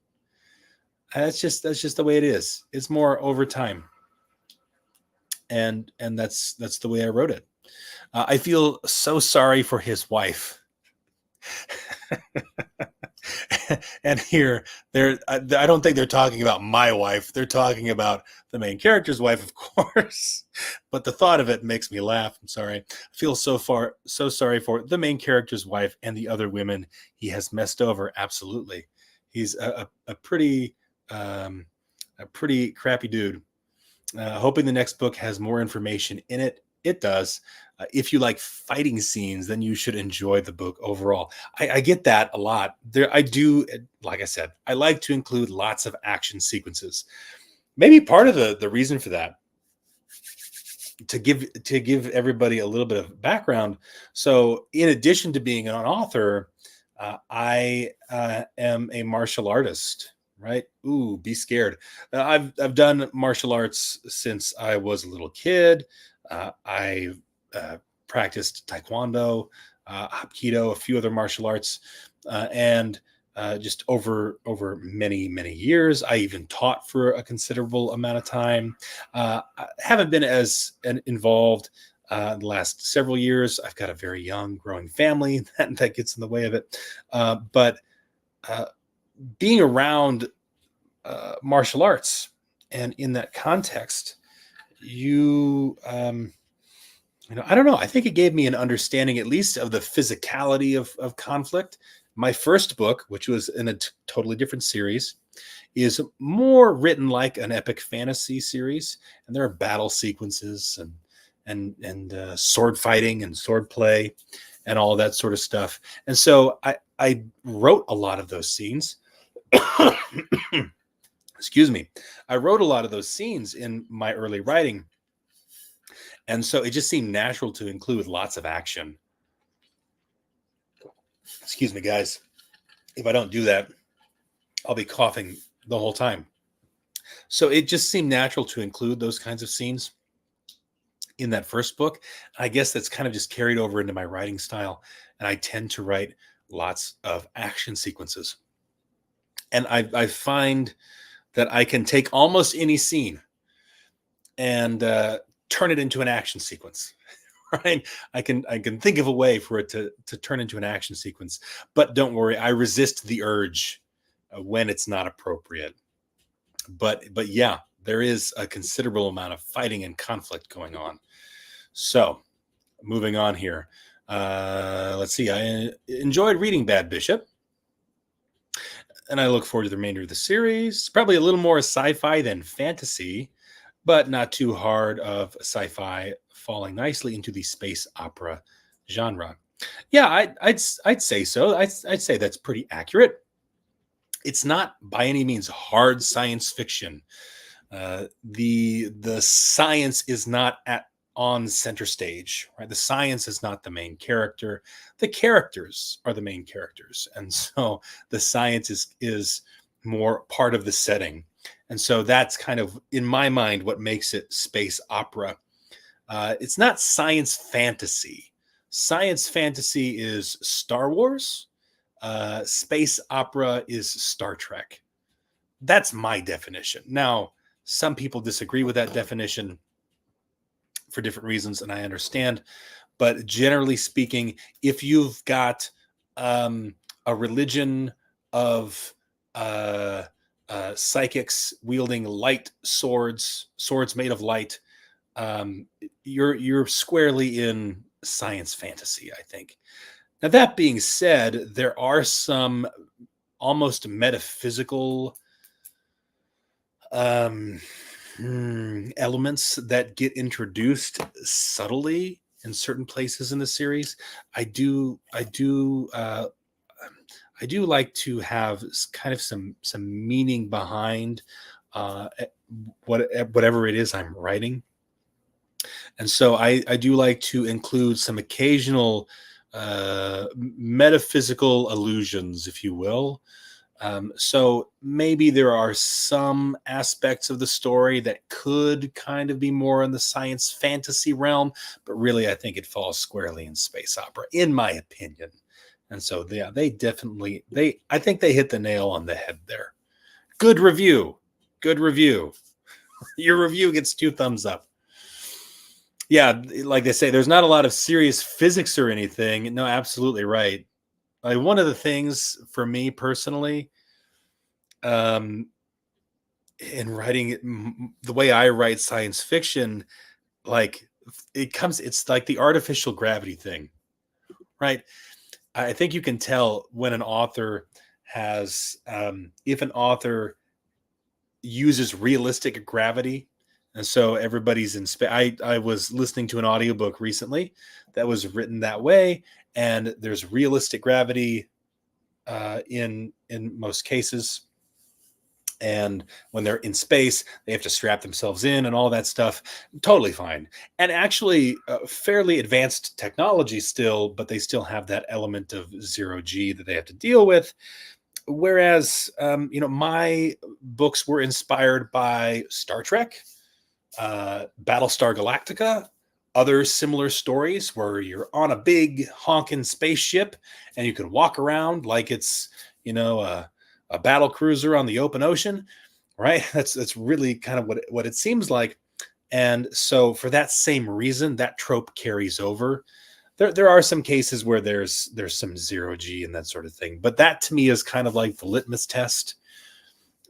That's just the way it is. It's more over time, and that's the way I wrote it. I feel so sorry for his wife. And here, I don't think they're talking about my wife. They're talking about the main character's wife, of course. But the thought of it makes me laugh. I'm sorry. I feel so sorry for the main character's wife and the other women he has messed over. Absolutely, he's a pretty crappy dude. Hoping the next book has more information in it. It does. If you like fighting scenes, then you should enjoy the book overall. I get that a lot. I do, like I said, I like to include lots of action sequences. Maybe part of the reason for that, to give everybody a little bit of background. So, in addition to being an author, I am a martial artist. right? Ooh, be scared. I've done martial arts since I was a little kid. I practiced taekwondo, hapkido, a few other martial arts, and just over many years. I even taught for a considerable amount of time. I haven't been as involved the last several years. I've got a very young, growing family that gets in the way of it. But uh, being around martial arts and in that context, I don't know. I think it gave me an understanding, at least, of the physicality of conflict. My first book, which was in a totally different series, is more written like an epic fantasy series, and there are battle sequences and sword fighting and sword play and all that sort of stuff. And so I wrote a lot of those scenes. Excuse me. I wrote a lot of those scenes in my early writing. And so it just seemed natural to include lots of action. Excuse me, guys. If I don't do that, I'll be coughing the whole time. So it just seemed natural to include those kinds of scenes in that first book. I guess that's kind of just carried over into my writing style. And I tend to write lots of action sequences. And I find that I can take almost any scene and turn it into an action sequence. Right? I can think of a way for it to turn into an action sequence. But don't worry, I resist the urge when it's not appropriate. But yeah, there is a considerable amount of fighting and conflict going on. So moving on here. Let's see. I enjoyed reading Bad Bishop, and I look forward to the remainder of the series. Probably a little more sci-fi than fantasy, but not too hard of sci-fi, falling nicely into the space opera genre. Yeah, I'd say so. I'd say that's pretty accurate. It's not by any means hard science fiction. The science is not on center stage, right? The science is not the main character. The characters are the main characters, and so the science is more part of the setting. And so that's kind of, in my mind, what makes it space opera. It's not science fantasy. Science fantasy is Star Wars. Space opera is Star Trek. That's my definition. Now, some people disagree with that definition for different reasons, and I understand. But generally speaking, if you've got a religion of psychics wielding light swords made of light, you're squarely in science fantasy, I think. Now, that being said, there are some almost metaphysical elements that get introduced subtly in certain places in the series. I do like to have kind of some meaning behind whatever it is I'm writing. And so I do like to include some occasional metaphysical allusions, if you will. So maybe there are some aspects of the story that could kind of be more in the science fantasy realm, but really I think it falls squarely in space opera, in my opinion. And so yeah, I think they hit the nail on the head there. Good review. Your review gets 2 thumbs up. Yeah, like they say, there's not a lot of serious physics or anything. No, absolutely right. Like, one of the things for me personally, in writing the way I write science fiction, like it's like the artificial gravity thing, right? I think you can tell when an author has, if an author uses realistic gravity. And so everybody's in space. I was listening to an audiobook recently that was written that way, and there's realistic gravity in most cases. And when they're in space, they have to strap themselves in and all that stuff. Totally fine. And actually, fairly advanced technology still, but they still have that element of 0G that they have to deal with. Whereas, my books were inspired by Star Trek, Battlestar Galactica, other similar stories where you're on a big honking spaceship and you can walk around like it's, a battle cruiser on the open ocean, right? That's really kind of what it seems like. And so for that same reason, that trope carries over. There are some cases where there's some zero G and that sort of thing, but that to me is kind of like the litmus test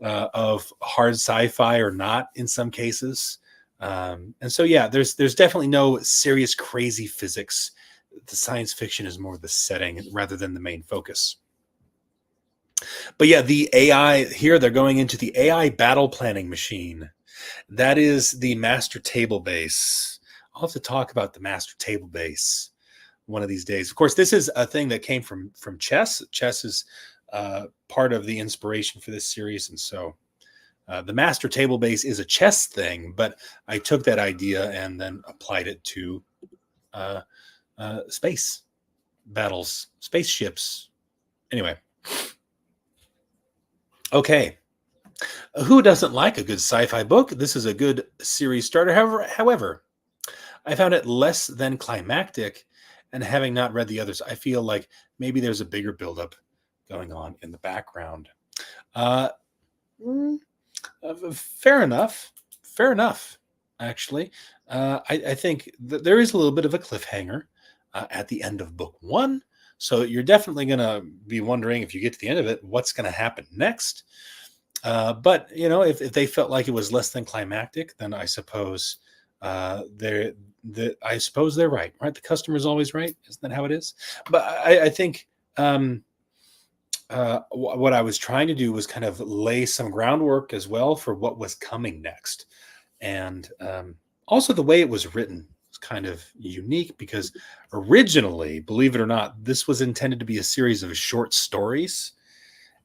of hard sci-fi or not in some cases. And so yeah, there's definitely no serious crazy physics. The science fiction is more the setting rather than the main focus. But yeah, the AI here, they're going into the AI battle planning machine. That is the master table base. I'll have to talk about the master table base one of these days. Of course, this is a thing that came from chess. Chess is part of the inspiration for this series, and so the master table base is a chess thing. But I took that idea and then applied it to uh, space battles, spaceships. Anyway, okay. Who doesn't like a good sci-fi book? This is a good series starter. However, I found it less than climactic, and having not read the others, I feel like maybe there's a bigger buildup going on in the background. Uh, mm, Fair enough. Fair enough. Actually, I think that there is a little bit of a cliffhanger at the end of book one, so you're definitely going to be wondering if you get to the end of it, what's going to happen next. But if they felt like it was less than climactic, then I suppose I suppose they're right. Right, the customer's always right. Isn't that how it is? But I think what I was trying to do was kind of lay some groundwork as well for what was coming next, and also the way it was written was kind of unique because originally, believe it or not, this was intended to be a series of short stories,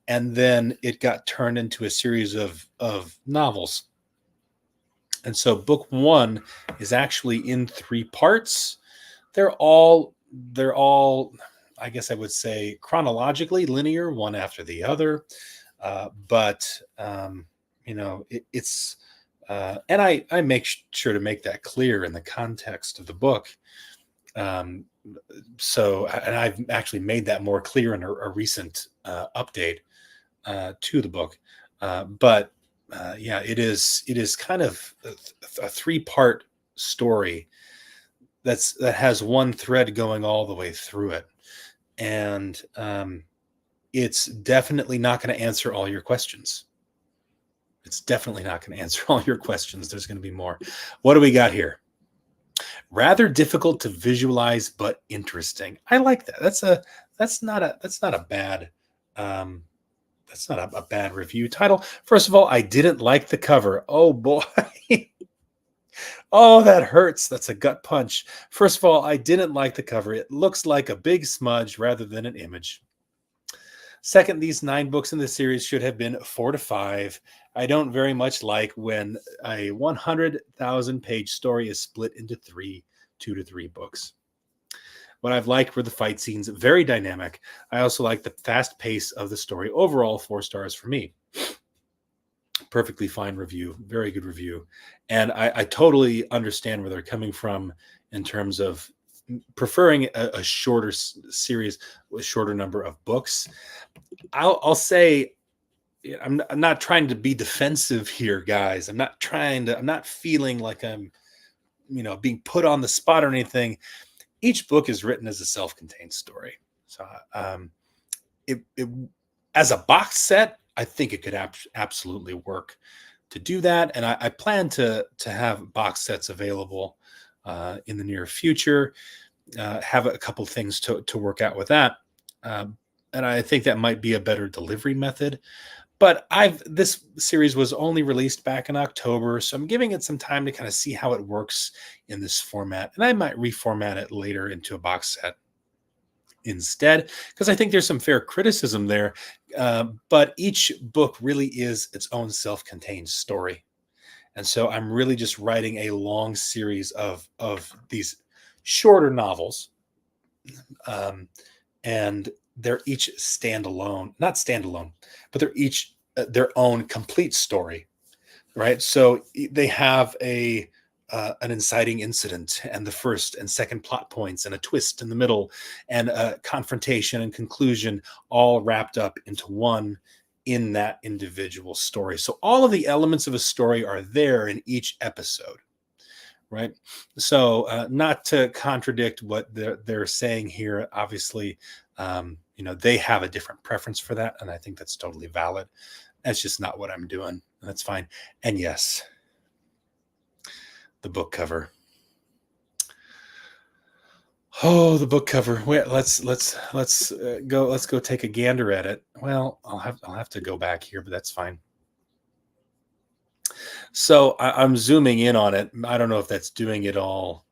and then it got turned into a series of novels. And so book one is actually in three parts. They're all I guess I would say chronologically linear, one after the other. But it's and I make sure to make that clear in the context of the book. Um, and I've actually made that more clear in a recent update to the book. But yeah, it is kind of a three-part story that has one thread going all the way through it, and it's definitely not going to answer all your questions. It's definitely not going to answer all your questions. There's going to be more. What do we got here? Rather difficult to visualize, but interesting. I like that. That's not a bad um, that's not a bad review title. First of all, I didn't like the cover. Oh boy. Oh, that hurts. That's a gut punch. First of all, I didn't like the cover. It looks like a big smudge rather than an image. Second, these 9 books in the series should have been 4 to 5. I don't very much like when a 100,000 page story is split into 2 to 3 books. What I've liked were the fight scenes, very dynamic. I also like the fast pace of the story. Overall, 4 stars for me. Perfectly fine review, very good review. And I totally understand where they're coming from in terms of preferring a shorter series with shorter number of books. I'll say I'm not trying to be defensive here, guys. I'm not feeling like I'm, being put on the spot or anything. Each book is written as a self-contained story. So, it as a box set, I think it could absolutely work to do that. And I plan to have box sets available in the near future. Have a couple things to work out with that. And I think that might be a better delivery method. But this series was only released back in October, so I'm giving it some time to kind of see how it works in this format. And I might reformat it later into a box set instead, because I think there's some fair criticism there. But each book really is its own self-contained story. And so I'm really just writing a long series of these shorter novels. And they're each standalone, not standalone, but they're each their own complete story, right? So they have a an inciting incident and the first and second plot points and a twist in the middle and a confrontation and conclusion all wrapped up into one in that individual story. So all of the elements of a story are there in each episode, right? So not to contradict what they're saying here, obviously, they have a different preference for that, and I think that's totally valid. That's just not what I'm doing. That's fine. And yes, the book cover. Oh, the book cover. Wait, let's go. Let's go take a gander at it. Well, I'll have to go back here, but that's fine. So I'm zooming in on it. I don't know if that's doing it all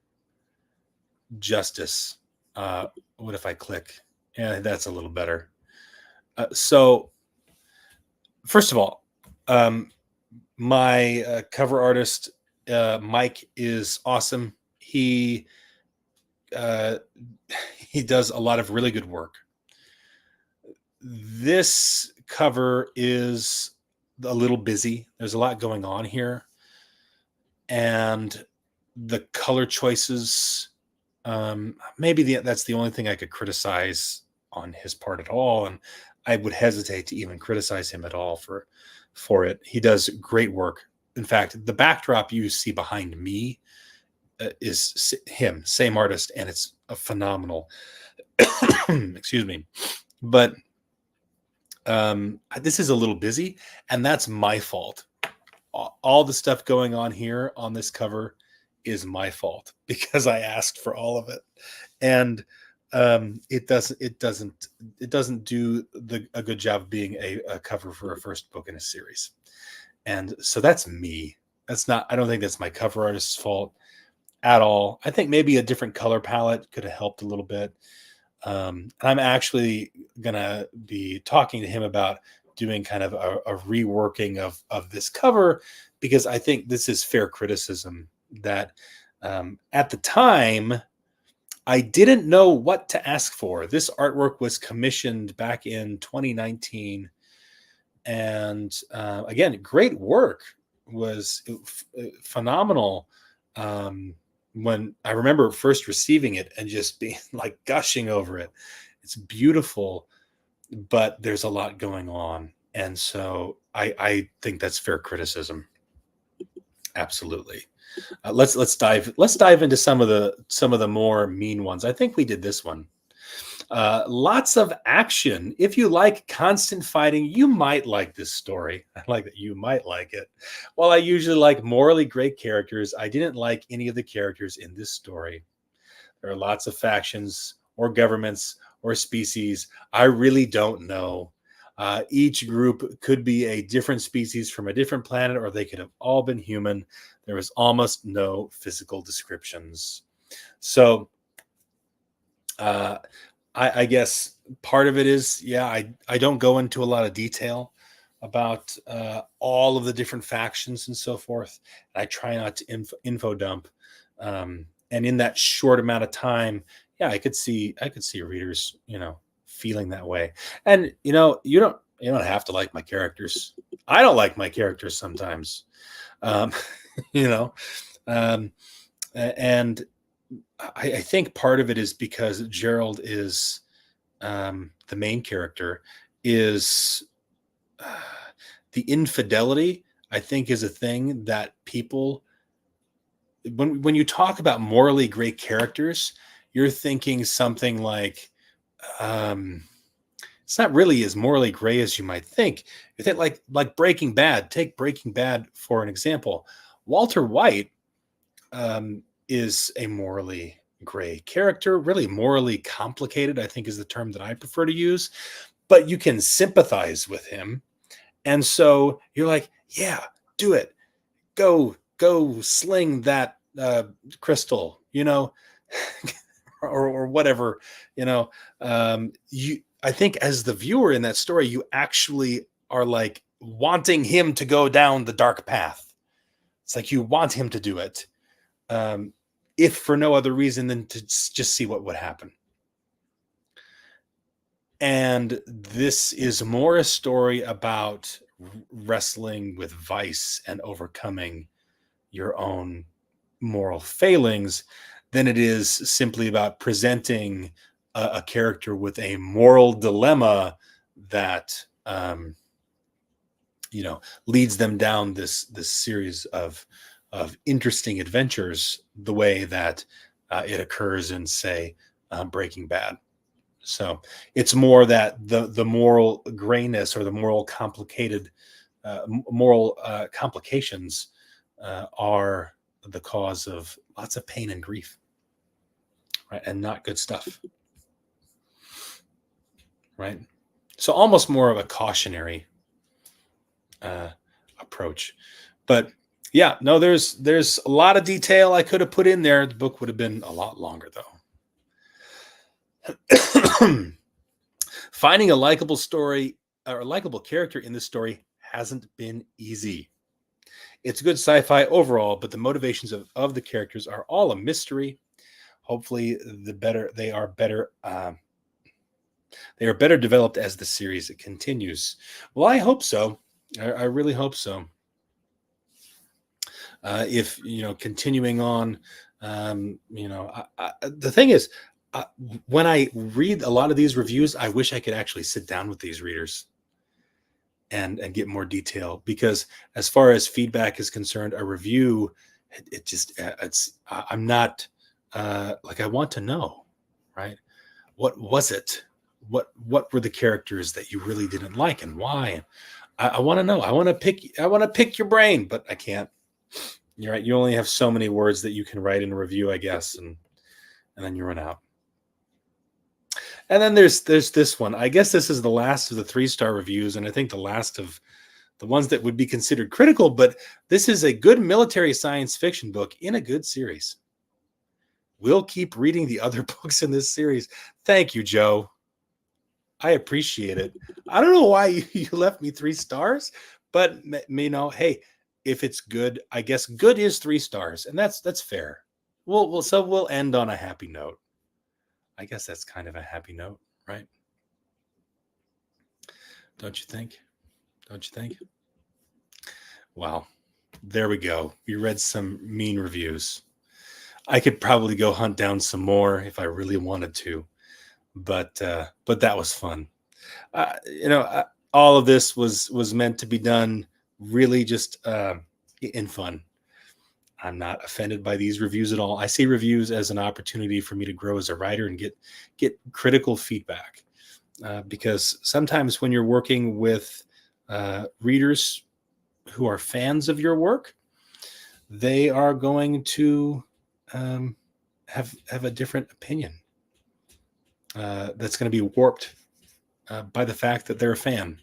justice. What if I click? Yeah, that's a little better. So first of all, my cover artist Mike is awesome. He does a lot of really good work. This cover is a little busy. There's a lot going on here, and the color choices. Maybe that's the only thing I could criticize on his part at all, and I would hesitate to even criticize him at all for it. He does great work. In fact, the backdrop you see behind me is him, same artist, and it's a phenomenal. Excuse me, but this is a little busy, and that's my fault. All the stuff going on here on this cover is my fault because I asked for all of it, and it doesn't do a good job of being a cover for a first book in a series, and so that's me. That's not. I don't think that's my cover artist's fault at all. I think maybe a different color palette could have helped a little bit. I'm actually gonna be talking to him about doing kind of a reworking of this cover, because I think this is fair criticism that at the time I didn't know what to ask for. This artwork was commissioned back in 2019, and again, great work, was phenomenal. When I remember first receiving it and just being like gushing over it. It's beautiful, but there's a lot going on. And so I think that's fair criticism. Absolutely. Let's dive into some of the more mean ones. I think we did this one. Lots of action. If you like constant fighting, you might like this story. I like that you might like it. While I usually like morally great characters, I didn't like any of the characters in this story. There are lots of factions or governments or species. I really don't know. Each group could be a different species from a different planet, or they could have all been human. There was almost no physical descriptions. So, I guess part of it is, I don't go into a lot of detail about all of the different factions and so forth. I try not to info dump. And in that short amount of time, I could see readers, feeling that way. And you don't have to like my characters. I don't like my characters sometimes. Um, you know, and I think part of it is because Gerald is the main character. Is the infidelity, I think, is a thing that people, when you talk about morally great characters, you're thinking something like, it's not really as morally gray as you might think. You think like Breaking Bad. Take Breaking Bad for an example. Walter White is a morally gray character, really morally complicated, I think is the term that I prefer to use, but you can sympathize with him. And so you're like, yeah, do it. Go sling that crystal, or whatever, I think as the viewer in that story, you actually are like wanting him to go down the dark path. It's like you want him to do it. If for no other reason than to just see what would happen. And this is more a story about wrestling with vice and overcoming your own moral failings than it is simply about presenting a character with a moral dilemma that leads them down this series of interesting adventures, the way that it occurs in, say, Breaking Bad. So it's more that the moral grayness or the moral complications are the cause of lots of pain and grief, right? And not good stuff, right? So almost more of a cautionary approach. But yeah, no, there's a lot of detail I could have put in there. The book would have been a lot longer, though. Finding a likable story or a likable character in this story hasn't been easy. It's good sci-fi overall, but the motivations of the characters are all a mystery. Hopefully, they are better developed as the series continues. Well, I hope so. I really hope so. If continuing on, the thing is, when I read a lot of these reviews, I wish I could actually sit down with these readers and get more detail, because as far as feedback is concerned, a review, I'm not like, I want to know, right? What was it? What were the characters that you really didn't like, and why? I want to know. I want to pick your brain, but I can't. You're right. You only have so many words that you can write in a review, I guess, and then you run out. And then there's this one. I guess this is the last of the 3-star reviews, and I think the last of the ones that would be considered critical, but this is a good military science fiction book in a good series. We'll keep reading the other books in this series. Thank you, Joe. I appreciate it. I don't know why you left me 3 stars, but hey, if it's good, I guess good is 3 stars, and that's fair. We'll end on a happy note. I guess that's kind of a happy note, right? Don't you think? Wow. There we go. We read some mean reviews. I could probably go hunt down some more if I really wanted to, but that was fun. All of this was meant to be done really just in fun. I'm not offended by these reviews at all. I see reviews as an opportunity for me to grow as a writer and get critical feedback, because sometimes when you're working with readers who are fans of your work, they are going to have a different opinion that's going to be warped by the fact that they're a fan.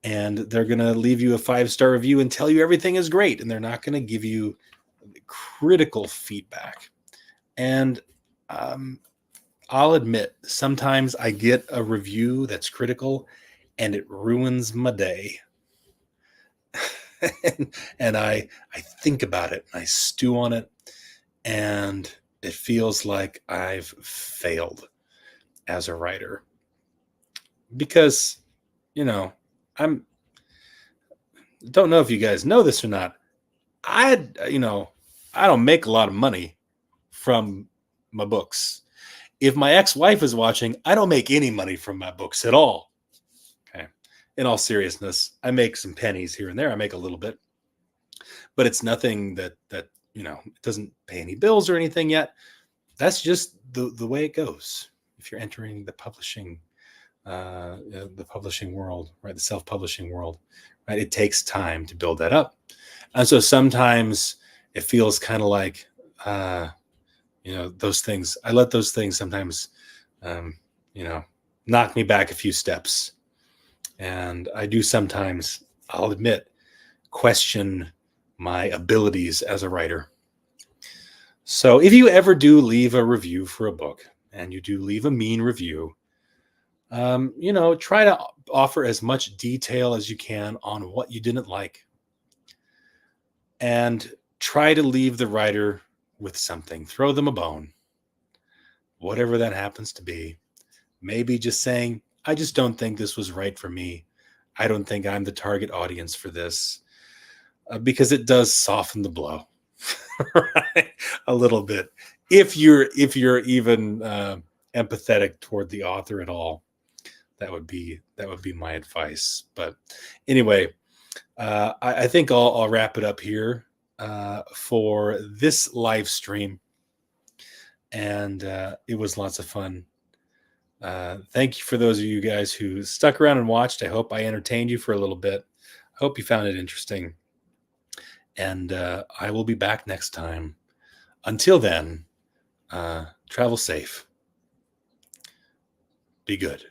And they're going to leave you a 5-star review and tell you everything is great, and they're not going to give you critical feedback. And I'll admit, sometimes I get a review that's critical and it ruins my day. and I think about it, and I stew on it, and it feels like I've failed as a writer, because I don't know if you guys know this or not. I don't make a lot of money from my books. If my ex-wife is watching, I don't make any money from my books at all. Okay. In all seriousness, I make some pennies here and there. I make a little bit, but it's nothing that it doesn't pay any bills or anything yet. That's just the way it goes. If you're entering the publishing world, right? The self-publishing world, right? It takes time to build that up. And so sometimes it feels kind of like, those things, I let those things sometimes, knock me back a few steps. And I do sometimes, I'll admit, question my abilities as a writer. So if you ever do leave a review for a book, and you do leave a mean review, try to offer as much detail as you can on what you didn't like, and try to leave the writer with something. Throw them a bone, whatever that happens to be. Maybe just saying, I just don't think this was right for me. I don't think I'm the target audience for this, because it does soften the blow, right? A little bit. If you're even empathetic toward the author at all, that would be my advice. But anyway, I think I'll wrap it up here for this live stream, and it was lots of fun. Thank you for those of you guys who stuck around and watched. I hope I entertained you for a little bit. I hope you found it interesting. And I will be back next time. Until then, travel safe. Be good.